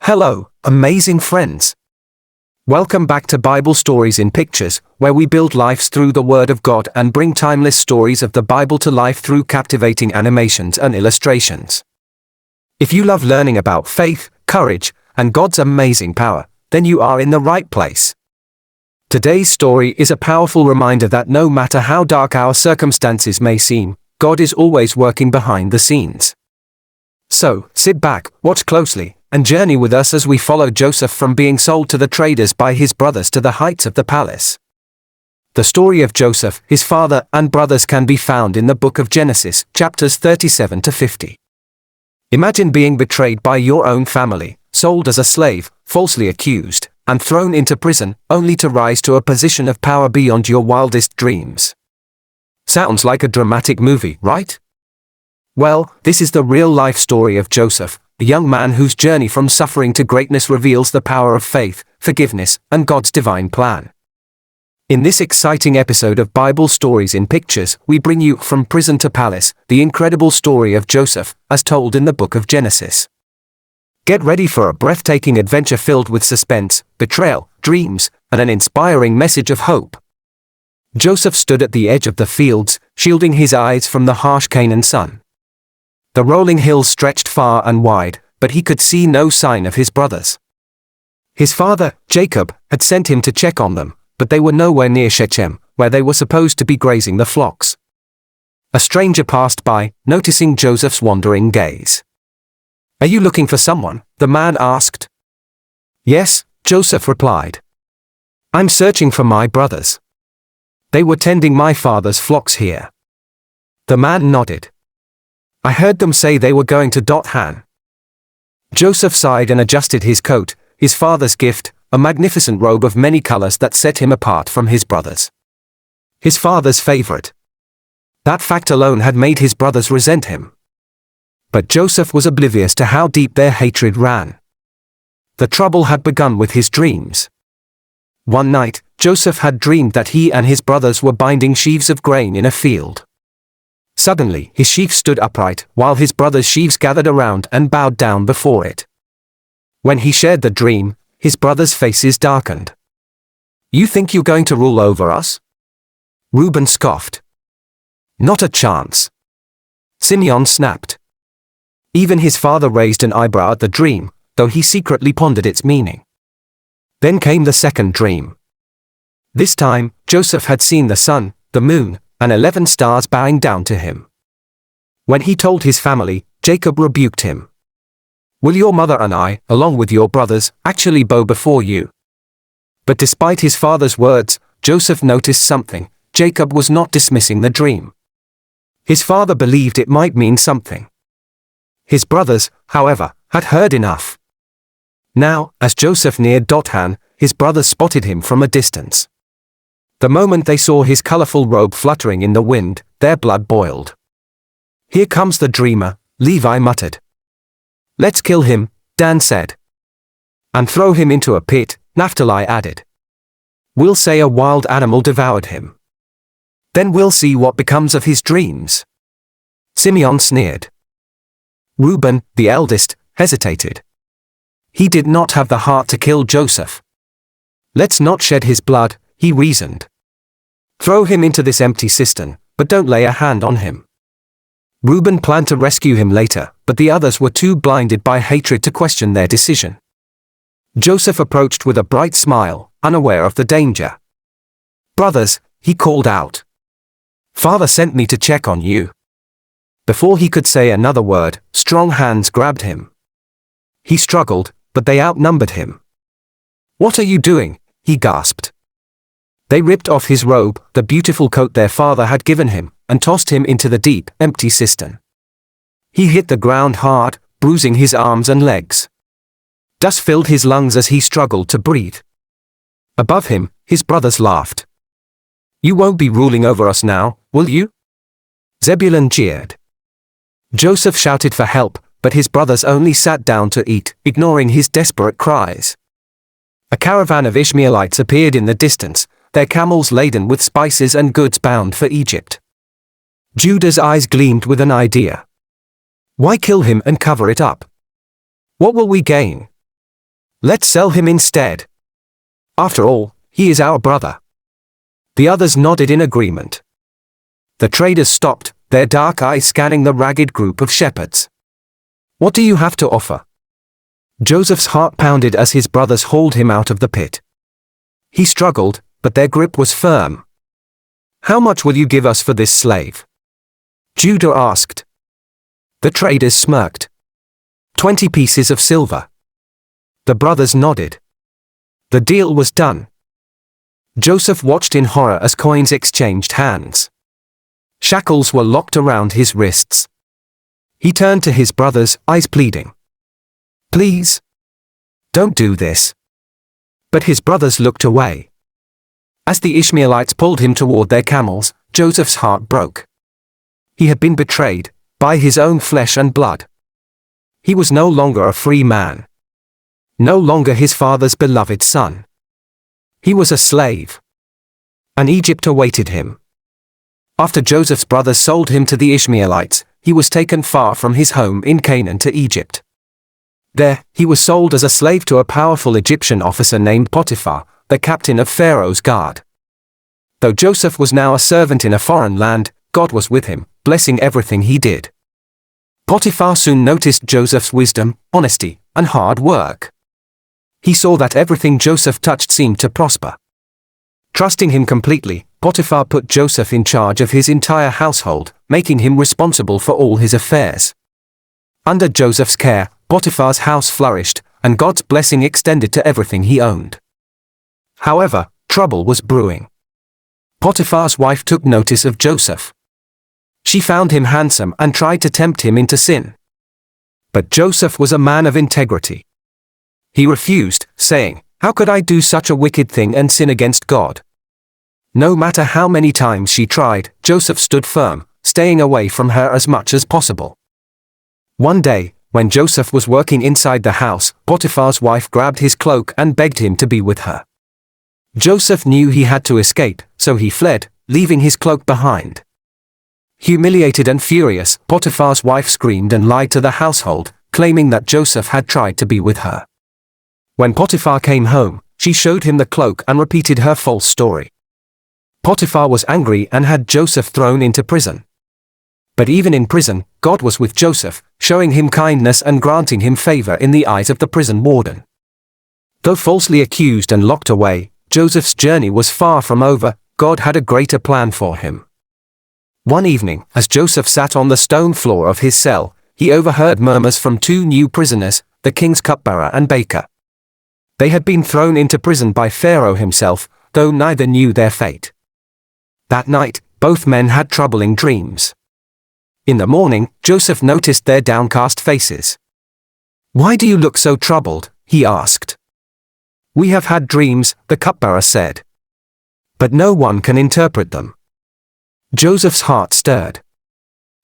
Hello, amazing friends. Welcome back to Bible Stories in Pictures, where we build lives through the Word of God and bring timeless stories of the Bible to life through captivating animations and illustrations. If you love learning about faith, courage, and God's amazing power, then you are in the right place. Today's story is a powerful reminder that no matter how dark our circumstances may seem, God is always working behind the scenes. So, sit back, watch closely, and journey with us as we follow Joseph from being sold to the traders by his brothers to the heights of the palace. The story of Joseph, his father, and brothers can be found in the book of Genesis, chapters 37 to 50. Imagine being betrayed by your own family, sold as a slave, falsely accused, and thrown into prison, only to rise to a position of power beyond your wildest dreams. Sounds like a dramatic movie, right? Well, this is the real-life story of Joseph, a young man whose journey from suffering to greatness reveals the power of faith, forgiveness, and God's divine plan. In this exciting episode of Bible Stories in Pictures, we bring you From Prison to Palace, the incredible story of Joseph, as told in the book of Genesis. Get ready for a breathtaking adventure filled with suspense, betrayal, dreams, and an inspiring message of hope. Joseph stood at the edge of the fields, shielding his eyes from the harsh Canaan sun. The rolling hills stretched far and wide, but he could see no sign of his brothers. His father, Jacob, had sent him to check on them, but they were nowhere near Shechem, where they were supposed to be grazing the flocks. A stranger passed by, noticing Joseph's wandering gaze. "Are you looking for someone?" the man asked. "Yes," Joseph replied. "I'm searching for my brothers. They were tending my father's flocks here." The man nodded. "I heard them say they were going to Dothan." Joseph sighed and adjusted his coat, his father's gift, a magnificent robe of many colors that set him apart from his brothers. His father's favorite. That fact alone had made his brothers resent him. But Joseph was oblivious to how deep their hatred ran. The trouble had begun with his dreams. One night, Joseph had dreamed that he and his brothers were binding sheaves of grain in a field. Suddenly, his sheaf stood upright, while his brothers' sheaves gathered around and bowed down before it. When he shared the dream, his brothers' faces darkened. "You think you're going to rule over us?" Reuben scoffed. "Not a chance." Simeon snapped. Even his father raised an eyebrow at the dream, though he secretly pondered its meaning. Then came the second dream. This time, Joseph had seen the sun, the moon, and 11 stars bowing down to him. When he told his family, Jacob rebuked him. "Will your mother and I, along with your brothers, actually bow before you?" But despite his father's words, Joseph noticed something. Jacob was not dismissing the dream. His father believed it might mean something. His brothers, however, had heard enough. Now, as Joseph neared Dothan, his brothers spotted him from a distance. The moment they saw his colorful robe fluttering in the wind, their blood boiled. "Here comes the dreamer," Levi muttered. "Let's kill him," Dan said. "And throw him into a pit," Naphtali added. "We'll say a wild animal devoured him. Then we'll see what becomes of his dreams." Simeon sneered. Reuben, the eldest, hesitated. He did not have the heart to kill Joseph. "Let's not shed his blood," he reasoned. "Throw him into this empty cistern, but don't lay a hand on him." Reuben planned to rescue him later, but the others were too blinded by hatred to question their decision. Joseph approached with a bright smile, unaware of the danger. "Brothers," he called out. "Father sent me to check on you." Before he could say another word, strong hands grabbed him. He struggled, but they outnumbered him. "What are you doing?" he gasped. They ripped off his robe, the beautiful coat their father had given him, and tossed him into the deep, empty cistern. He hit the ground hard, bruising his arms and legs. Dust filled his lungs as he struggled to breathe. Above him, his brothers laughed. "You won't be ruling over us now, will you?" Zebulun jeered. Joseph shouted for help, but his brothers only sat down to eat, ignoring his desperate cries. A caravan of Ishmaelites appeared in the distance, their camels laden with spices and goods bound for Egypt. Judah's eyes gleamed with an idea. "Why kill him and cover it up? What will we gain?" Let's sell him instead. After all, he is our brother." The others nodded in agreement. The traders stopped, their dark eyes scanning the ragged group of shepherds. "What do you have to offer?" Joseph's heart pounded as his brothers hauled him out of the pit. He struggled, but their grip was firm. "How much will you give us for this slave?" Judah asked. The traders smirked. 20 pieces of silver." The brothers nodded. The deal was done. Joseph watched in horror as coins exchanged hands. Shackles were locked around his wrists. He turned to his brothers, eyes pleading. "Please, don't do this." But his brothers looked away. As the Ishmaelites pulled him toward their camels, Joseph's heart broke. He had been betrayed, by his own flesh and blood. He was no longer a free man. No longer his father's beloved son. He was a slave. And Egypt awaited him. After Joseph's brothers sold him to the Ishmaelites, he was taken far from his home in Canaan to Egypt. There, he was sold as a slave to a powerful Egyptian officer named Potiphar, the captain of Pharaoh's guard. Though Joseph was now a servant in a foreign land, God was with him, blessing everything he did. Potiphar soon noticed Joseph's wisdom, honesty, and hard work. He saw that everything Joseph touched seemed to prosper. Trusting him completely, Potiphar put Joseph in charge of his entire household, making him responsible for all his affairs. Under Joseph's care, Potiphar's house flourished, and God's blessing extended to everything he owned. However, trouble was brewing. Potiphar's wife took notice of Joseph. She found him handsome and tried to tempt him into sin. But Joseph was a man of integrity. He refused, saying, "How could I do such a wicked thing and sin against God?" No matter how many times she tried, Joseph stood firm, staying away from her as much as possible. One day, when Joseph was working inside the house, Potiphar's wife grabbed his cloak and begged him to be with her. Joseph knew he had to escape, so he fled, leaving his cloak behind. Humiliated and furious, Potiphar's wife screamed and lied to the household, claiming that Joseph had tried to be with her. When Potiphar came home, she showed him the cloak and repeated her false story. Potiphar was angry and had Joseph thrown into prison. But even in prison, God was with Joseph, showing him kindness and granting him favor in the eyes of the prison warden. Though falsely accused and locked away, Joseph's journey was far from over. God had a greater plan for him. One evening, as Joseph sat on the stone floor of his cell, he overheard murmurs from two new prisoners, the king's cupbearer and baker. They had been thrown into prison by Pharaoh himself, though neither knew their fate. That night, both men had troubling dreams. In the morning, Joseph noticed their downcast faces. "Why do you look so troubled?" he asked. "We have had dreams," the cupbearer said. "But no one can interpret them." Joseph's heart stirred.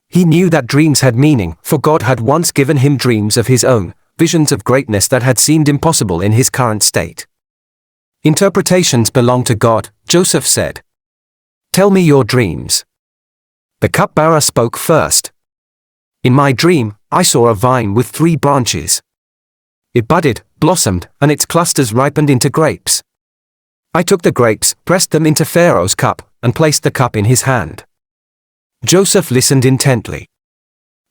He knew that dreams had meaning, for God had once given him dreams of his own, visions of greatness that had seemed impossible in his current state. "Interpretations belong to God," Joseph said. "Tell me your dreams." The cupbearer spoke first. "In my dream, I saw a vine with 3 branches. It budded, blossomed, and its clusters ripened into grapes. I took the grapes, pressed them into Pharaoh's cup, and placed the cup in his hand." Joseph listened intently.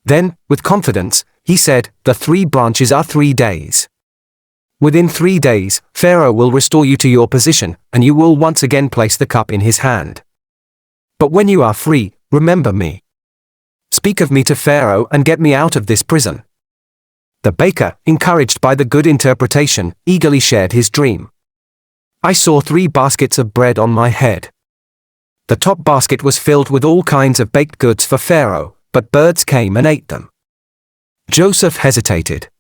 Then, with confidence, he said, "The 3 branches are 3 days. Within 3 days, Pharaoh will restore you to your position, and you will once again place the cup in his hand. But when you are free, remember me. Speak of me to Pharaoh and get me out of this prison." The baker, encouraged by the good interpretation, eagerly shared his dream. "I saw 3 baskets of bread on my head. The top basket was filled with all kinds of baked goods for Pharaoh, but birds came and ate them." Joseph hesitated.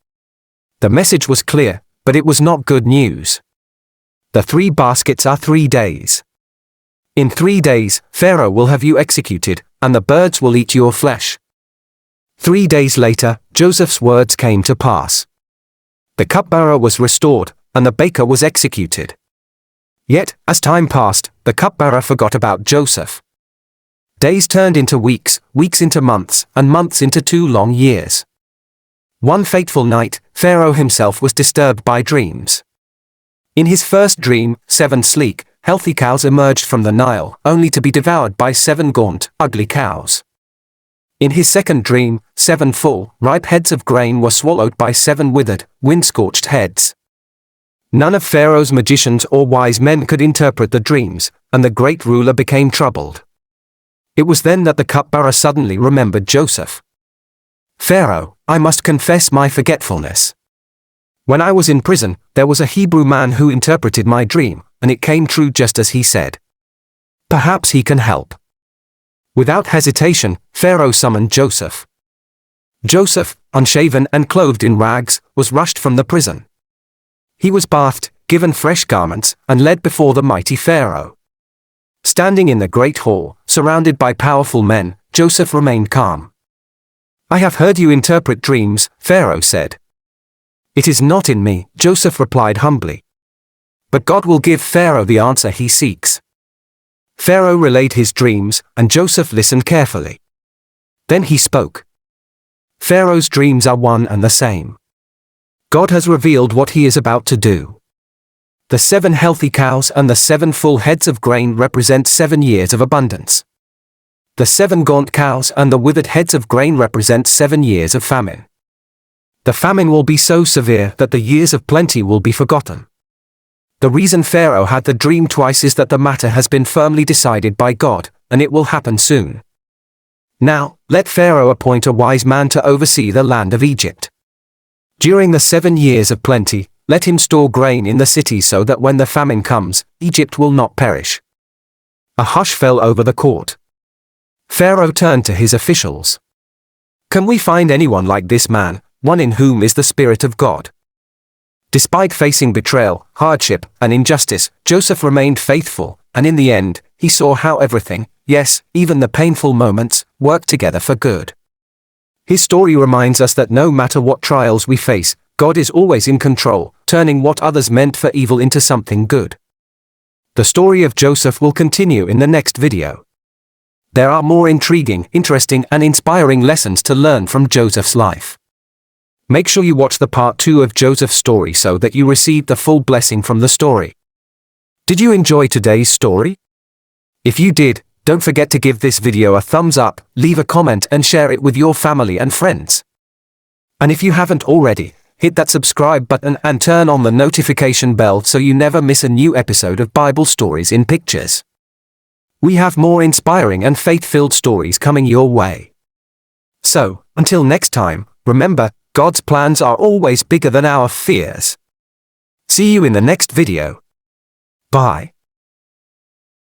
The message was clear, but it was not good news. The 3 baskets are 3 days. In 3 days, Pharaoh will have you executed, and the birds will eat your flesh. 3 days later, Joseph's words came to pass. The cupbearer was restored, and the baker was executed. Yet, as time passed, the cupbearer forgot about Joseph. Days turned into weeks, weeks into months, and months into 2 long years. One fateful night, Pharaoh himself was disturbed by dreams. In his first dream, 7 sleek, healthy cows emerged from the Nile, only to be devoured by 7 gaunt, ugly cows. In his second dream, 7 full, ripe heads of grain were swallowed by 7 withered, wind-scorched heads. None of Pharaoh's magicians or wise men could interpret the dreams, and the great ruler became troubled. It was then that the cupbearer suddenly remembered Joseph. "Pharaoh, I must confess my forgetfulness. When I was in prison, there was a Hebrew man who interpreted my dream, and it came true just as he said. Perhaps he can help." Without hesitation, Pharaoh summoned Joseph. Joseph, unshaven and clothed in rags, was rushed from the prison. He was bathed, given fresh garments, and led before the mighty Pharaoh. Standing in the great hall, surrounded by powerful men, Joseph remained calm. "I have heard you interpret dreams," Pharaoh said. "It is not in me," Joseph replied humbly. "But God will give Pharaoh the answer he seeks." Pharaoh relayed his dreams, and Joseph listened carefully. Then he spoke. "Pharaoh's dreams are one and the same. God has revealed what he is about to do. The 7 healthy cows and the 7 full heads of grain represent 7 years of abundance. The 7 gaunt cows and the withered heads of grain represent 7 years of famine. The famine will be so severe that the years of plenty will be forgotten. The reason Pharaoh had the dream twice is that the matter has been firmly decided by God, and it will happen soon. Now, let Pharaoh appoint a wise man to oversee the land of Egypt. During the 7 years of plenty, let him store grain in the city so that when the famine comes, Egypt will not perish." A hush fell over the court. Pharaoh turned to his officials. "Can we find anyone like this man, one in whom is the Spirit of God?" Despite facing betrayal, hardship, and injustice, Joseph remained faithful, and in the end, he saw how everything, yes, even the painful moments, worked together for good. His story reminds us that no matter what trials we face, God is always in control, turning what others meant for evil into something good. The story of Joseph will continue in the next video. There are more intriguing, interesting, and inspiring lessons to learn from Joseph's life. Make sure you watch the part 2 of Joseph's story so that you receive the full blessing from the story. Did you enjoy today's story? If you did, don't forget to give this video a thumbs up, leave a comment and share it with your family and friends. And if you haven't already, hit that subscribe button and turn on the notification bell so you never miss a new episode of Bible Stories in Pictures. We have more inspiring and faith-filled stories coming your way. So, until next time, remember, God's plans are always bigger than our fears. See you in the next video. Bye.